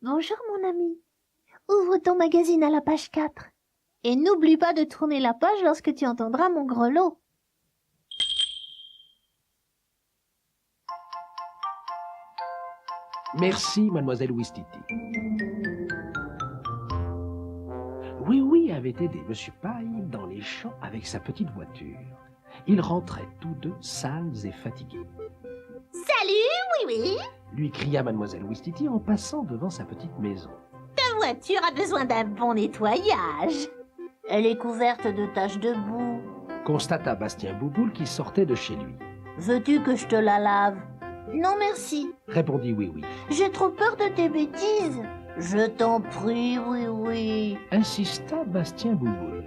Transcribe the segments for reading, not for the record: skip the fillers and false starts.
Bonjour mon ami. Ouvre ton magazine à la page 4. Et n'oublie pas de tourner la page lorsque tu entendras mon grelot. Merci, mademoiselle Ouistiti. Oui avait aidé Monsieur Paille dans les champs avec sa petite voiture. Ils rentraient tous deux sales et fatigués. Salut, oui. Lui cria mademoiselle Ouistiti en passant devant sa petite maison. Ta voiture a besoin d'un bon nettoyage. Elle est couverte de taches de boue. Constata Bastien Bouboule qui sortait de chez lui. Veux-tu que je te la lave? Non merci. Répondit oui. J'ai trop peur de tes bêtises. Je t'en prie, oui. Insista Bastien Bouboule.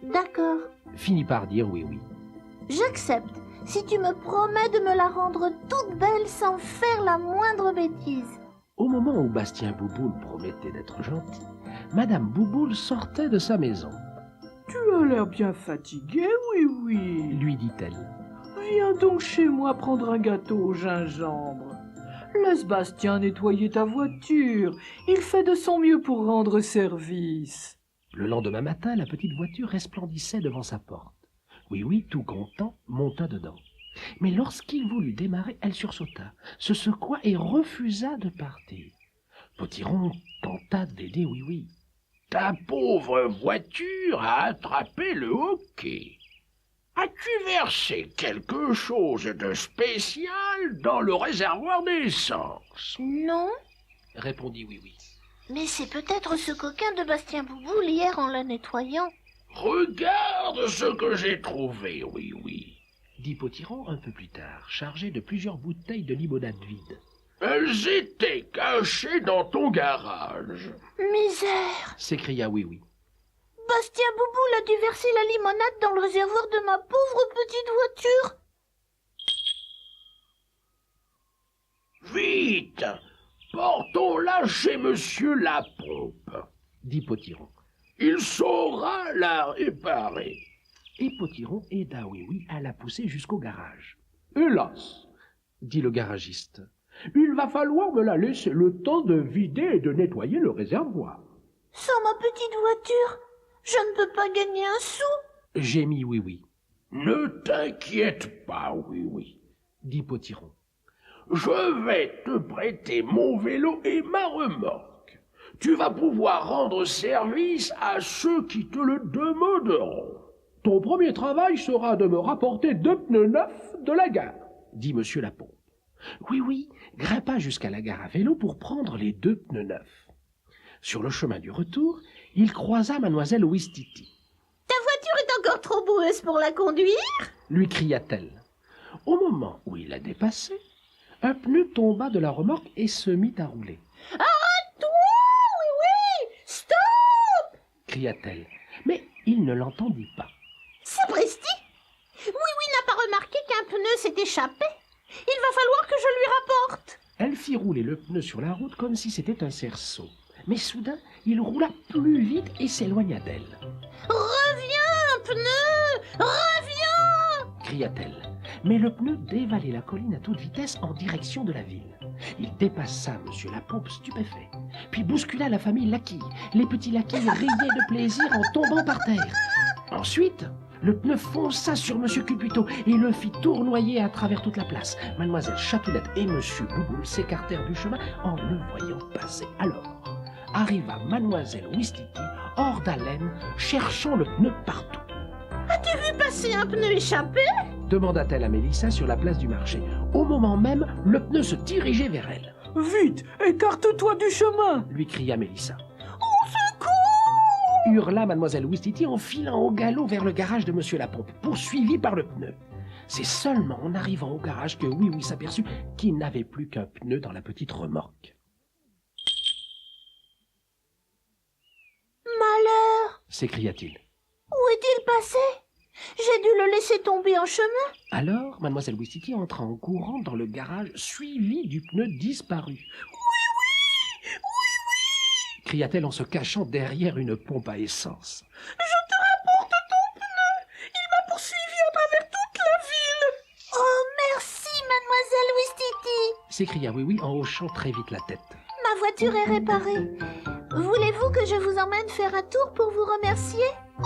D'accord. Finit par dire oui. J'accepte, si tu me promets de me la rendre toute belle sans faire la moindre bêtise. Au moment où Bastien Bouboule promettait d'être gentil, Madame Bouboule sortait de sa maison. Tu as l'air bien fatigué, oui. Lui dit-elle. Viens donc chez moi prendre un gâteau au gingembre. Laisse Bastien nettoyer ta voiture. Il fait de son mieux pour rendre service. Le lendemain matin, la petite voiture resplendissait devant sa porte. Oui, tout content, monta dedans. Mais lorsqu'il voulut démarrer, elle sursauta, se secoua et refusa de partir. Potiron tenta d'aider oui. Ta pauvre voiture a attrapé le hoquet. As-tu versé quelque chose de spécial dans le réservoir d'essence? Non, Répondit oui. mais c'est peut-être ce coquin de Bastien Bouboule hier en la nettoyant. Regarde ce que j'ai trouvé, oui. Dit Potiron un peu plus tard, chargé de plusieurs bouteilles de limonade vide. Elles étaient cachées dans ton garage. Misère! S'écria oui. Bastien Bouboule a dû verser la limonade dans le réservoir de ma pauvre petite voiture. Vite, portons-la chez Monsieur Lapompe. Dit Potiron. Il saura la réparer. Et Potiron aida oui à la pousser jusqu'au garage. Hélas, Dit le garagiste. il va falloir me la laisser le temps de vider et de nettoyer le réservoir. Sans ma petite voiture, je ne peux pas gagner un sou. Gémit oui. Ne t'inquiète pas, oui. Dit Potiron. Je vais te prêter mon vélo et ma remorque. Tu vas pouvoir rendre service à ceux qui te le demanderont. Ton premier travail sera de me rapporter 2 pneus neufs de la gare. Dit Monsieur Lapompe. Oui grimpa jusqu'à la gare à vélo pour prendre les 2 pneus neufs. Sur le chemin du retour, il croisa mademoiselle Ouistiti. Ta voiture est encore trop boueuse pour la conduire? Lui cria-t-elle. Au moment où il la dépassait, un pneu tomba de la remorque et se mit à rouler. Arrête-toi! Oui! Stop! Cria-t-elle. Mais il ne l'entendit pas. Sapristi! Oui n'a pas remarqué qu'un pneu s'est échappé. Il va falloir que je lui rapporte. Elle fit rouler le pneu sur la route comme si c'était un cerceau. Mais soudain, il roula plus vite et s'éloigna d'elle. Reviens, pneu! Reviens! Cria-t-elle. Mais le pneu dévalait la colline à toute vitesse en direction de la ville. Il dépassa Monsieur Lapompe stupéfait, puis bouscula la famille Laquille. Les petits Laquille riaient de plaisir en tombant par terre. Ensuite, le pneu fonça sur Monsieur Culbuto et le fit tournoyer à travers toute la place. Mademoiselle Chatounette et Monsieur Bouboule s'écartèrent du chemin en le voyant passer. Alors arriva Mademoiselle Ouistiti, hors d'haleine, cherchant le pneu partout. As-tu vu passer un pneu échappé? Demanda-t-elle à Mélissa sur la place du marché. Au moment même, le pneu se dirigeait vers elle. Vite, écarte-toi du chemin. Lui cria Mélissa. Au secours! Hurla Mademoiselle Ouistiti en filant au galop vers le garage de Monsieur Lapompe, poursuivi par le pneu. C'est seulement en arrivant au garage que oui s'aperçut qu'il n'avait plus qu'un pneu dans la petite remorque. Malheur! S'écria-t-il. Où est-il passé? J'ai dû le laisser tomber en chemin. Alors, Mademoiselle Ouistiti entra en courant dans le garage, suivie du pneu disparu. Oui, cria-t-elle en se cachant derrière une pompe à essence. Je te rapporte ton pneu. Il m'a poursuivi à travers toute la ville. Oh, merci, mademoiselle Ouistiti. S'écria oui en hochant très vite la tête. ma voiture est réparée. Voulez-vous que je vous emmène faire un tour pour vous remercier? Oh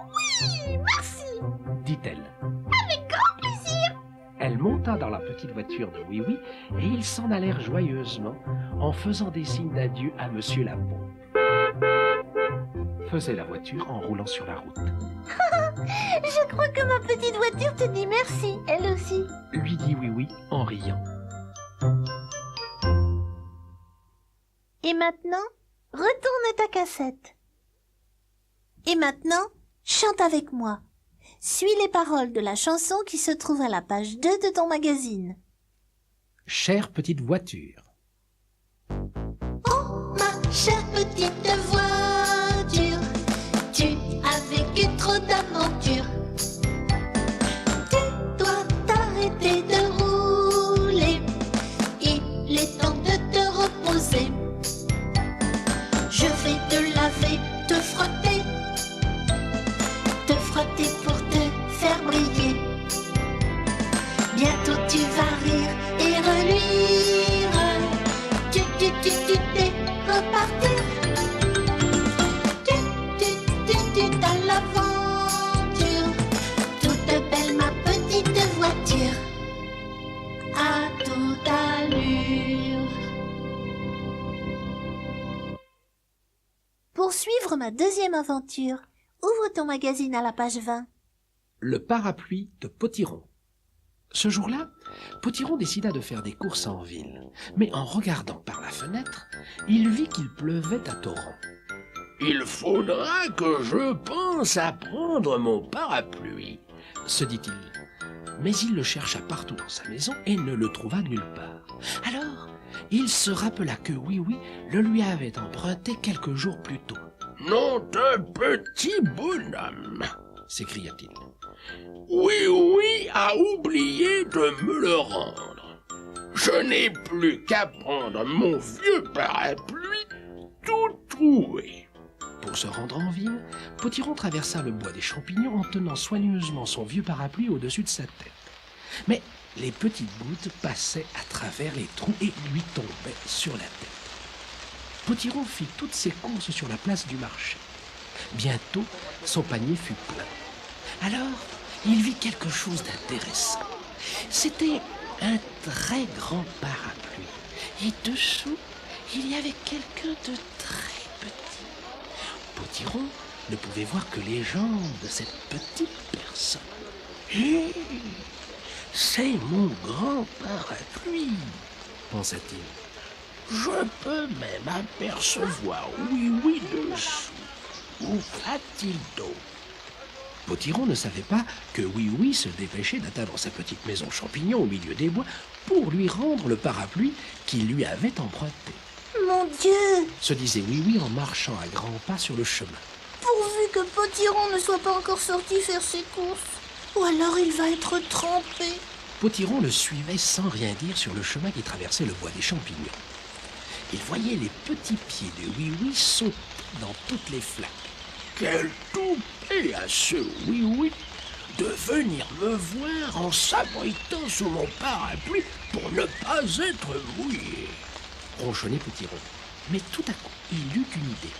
oui, merci. dit-elle. Avec grand plaisir. Elle monta dans la petite voiture de Oui-Oui et ils s'en allèrent joyeusement en faisant des signes d'adieu à Monsieur la Pompe. Faisait la voiture en roulant sur la route. Je crois que ma petite voiture te dit merci, elle aussi. Lui dit Oui-Oui en riant. Et maintenant, retourne ta cassette. Et maintenant, chante avec moi. Suis les paroles de la chanson qui se trouve à la page 2 de ton magazine. Chère petite voiture. Oh, ma chère petite voiture, tu as vécu trop d'aventures. Tu dois t'arrêter de rouler, il est temps de te reposer. Je vais te laver, te frotter pour te faire briller. Bientôt tu vas rire et reluire. Tu t'es repartir. Tu à l'aventure. Toute belle ma petite voiture. À toute allure. Pour suivre ma deuxième aventure, ouvre ton magazine à la page 20. Le parapluie de Potiron. Ce jour-là, Potiron décida de faire des courses en ville. Mais en regardant par la fenêtre, il vit qu'il pleuvait à torrents. Il faudra que je pense à prendre mon parapluie, se dit-il. Mais il le chercha partout dans sa maison et ne le trouva nulle part. Alors, il se rappela que Oui-Oui le lui avait emprunté quelques jours plus tôt. Nom d'un petit bonhomme, s'écria-t-il. Oui, a oublié de me le rendre. Je n'ai plus qu'à prendre mon vieux parapluie tout troué. Pour se rendre en ville, Potiron traversa le bois des champignons en tenant soigneusement son vieux parapluie au-dessus de sa tête. Mais les petites gouttes passaient à travers les trous et lui tombaient sur la tête. Potiron fit toutes ses courses sur la place du marché. Bientôt, son panier fut plein. Alors, il vit quelque chose d'intéressant. C'était un très grand parapluie. Et dessous, il y avait quelqu'un de très petit. Potiron ne pouvait voir que les jambes de cette petite personne. Hé, c'est mon grand parapluie, pensa-t-il. Je peux même apercevoir Oui-Oui dessous. Où va-t-il donc? Potiron ne savait pas que Oui-Oui se dépêchait d'atteindre sa petite maison champignon au milieu des bois pour lui rendre le parapluie qu'il lui avait emprunté. Mon Dieu! Se disait Oui-Oui en marchant à grands pas sur le chemin. Pourvu que Potiron ne soit pas encore sorti faire ses courses. Ou alors il va être trempé. Potiron le suivait sans rien dire sur le chemin qui traversait le bois des champignons. Il voyait les petits pieds de Oui-Oui sauter dans toutes les flaques. Quel toupet à ce Oui-Oui de venir me voir en s'abritant sous mon parapluie pour ne pas être mouillé, ronchonnait Potiron. Mais tout à coup, il eut une idée.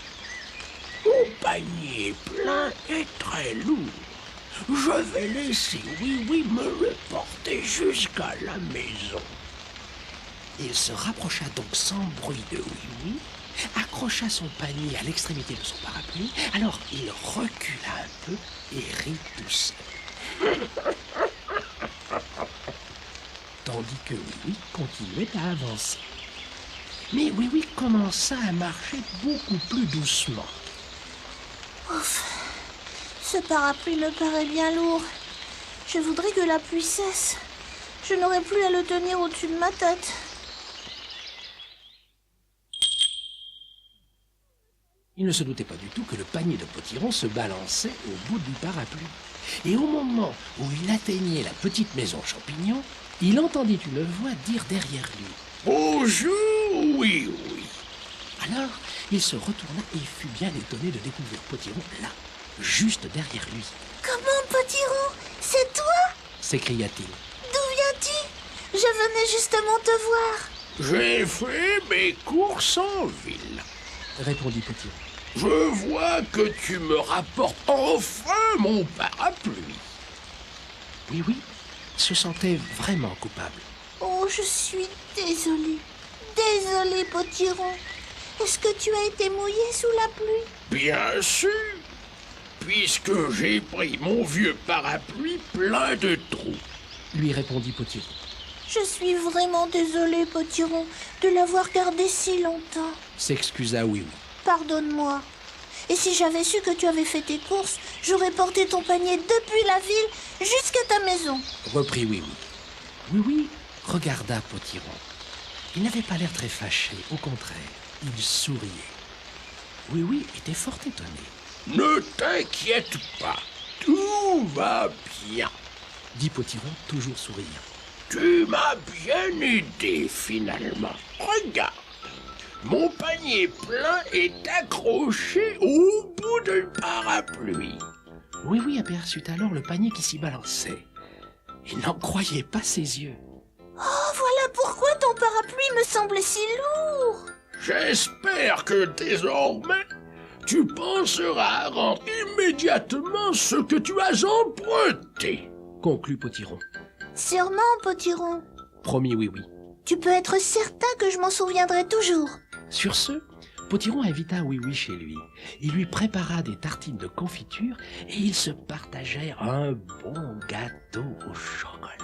Mon panier est plein et très lourd. Je vais laisser Oui-Oui me le porter jusqu'à la maison. Il se rapprocha donc sans bruit de Oui-Oui, accrocha son panier à l'extrémité de son parapluie, alors il recula un peu et rit tout seul. Tandis que Oui-Oui continuait à avancer. Mais Oui-Oui commença à marcher beaucoup plus doucement. Ouf, ce parapluie me paraît bien lourd. Je voudrais que la pluie cesse. Je n'aurais plus à le tenir au-dessus de ma tête. Il ne se doutait pas du tout que le panier de Potiron se balançait au bout du parapluie. Et au moment où il atteignait la petite maison champignon, il entendit une voix dire derrière lui « Bonjour, Oui-Oui !» Alors, il se retourna et fut bien étonné de découvrir Potiron là, juste derrière lui. « Comment, Potiron? C'est toi ?» s'écria-t-il. « D'où viens-tu? Je venais justement te voir. » J'ai fait mes courses en ville. Répondit Potiron. Je vois que tu me rapportes enfin mon parapluie. Oui, oui, il se sentait vraiment coupable. Oh, je suis désolée. Désolée, Potiron. Est-ce que tu as été mouillé sous la pluie? Bien sûr, puisque j'ai pris mon vieux parapluie plein de trous. Lui répondit Potiron. Je suis vraiment désolée, Potiron, de l'avoir gardé si longtemps. S'excusa Oui, oui. Pardonne-moi. Et si j'avais su que tu avais fait tes courses, j'aurais porté ton panier depuis la ville jusqu'à ta maison. Reprit Oui, oui. Oui, oui, regarda Potiron. Il n'avait pas l'air très fâché, au contraire, il souriait. Oui, oui, était fort étonné. Ne t'inquiète pas, tout va bien. Dit Potiron, toujours souriant. Tu m'as bien aidé finalement. Regarde, mon panier plein est accroché au bout du parapluie. Oui, oui, aperçut alors le panier qui s'y balançait. Il n'en croyait pas ses yeux. Oh, voilà pourquoi ton parapluie me semblait si lourd. J'espère que désormais, tu penseras à rendre immédiatement ce que tu as emprunté. Conclut Potiron. Sûrement, Potiron. Promit Oui, oui. Tu peux être certain que je m'en souviendrai toujours. Sur ce, Potiron invita Oui, oui chez lui. Il lui prépara des tartines de confiture et ils se partagèrent un bon gâteau au chocolat.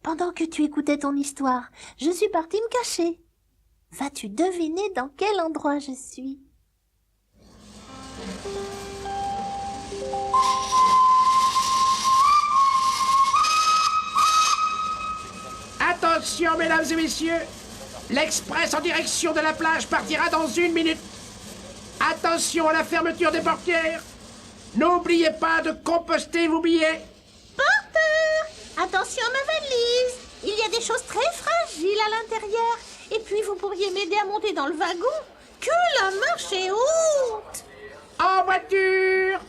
Pendant que tu écoutais ton histoire, je suis partie me cacher. Vas-tu deviner dans quel endroit je suis? Attention, mesdames et messieurs, l'express en direction de la plage partira dans 1 minute. Attention à la fermeture des portières. N'oubliez pas de composter vos billets. Porteur! Attention à ma valise! Il y a des choses très fragiles à l'intérieur. Et puis vous pourriez m'aider à monter dans le wagon? Que la marche est haute! En voiture!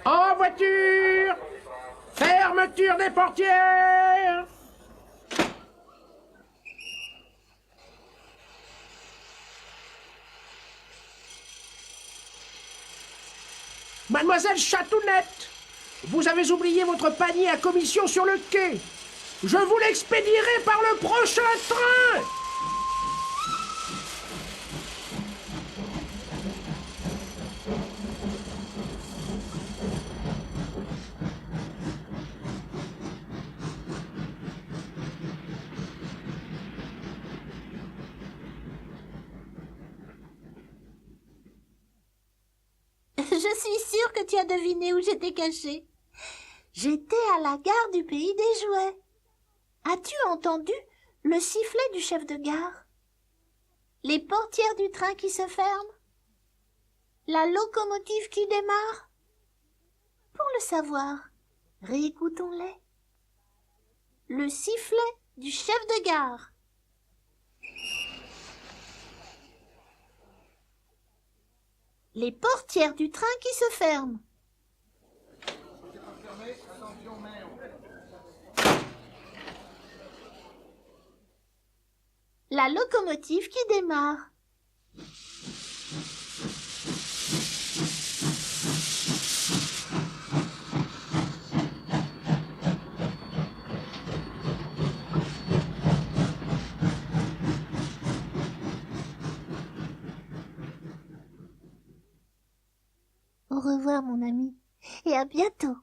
En voiture! Fermeture des portières! Mademoiselle Chatounette, vous avez oublié votre panier à commission sur le quai. Je vous l'expédierai par le prochain train. Je suis sûre que tu as deviné où j'étais cachée. J'étais à la gare du Pays des Jouets. As-tu entendu le sifflet du chef de gare? Les portières du train qui se ferment? La locomotive qui démarre? Pour le savoir, réécoutons-les. Le sifflet du chef de gare. Les portières du train qui se ferment. La locomotive qui démarre. Au revoir, mon ami, et à bientôt.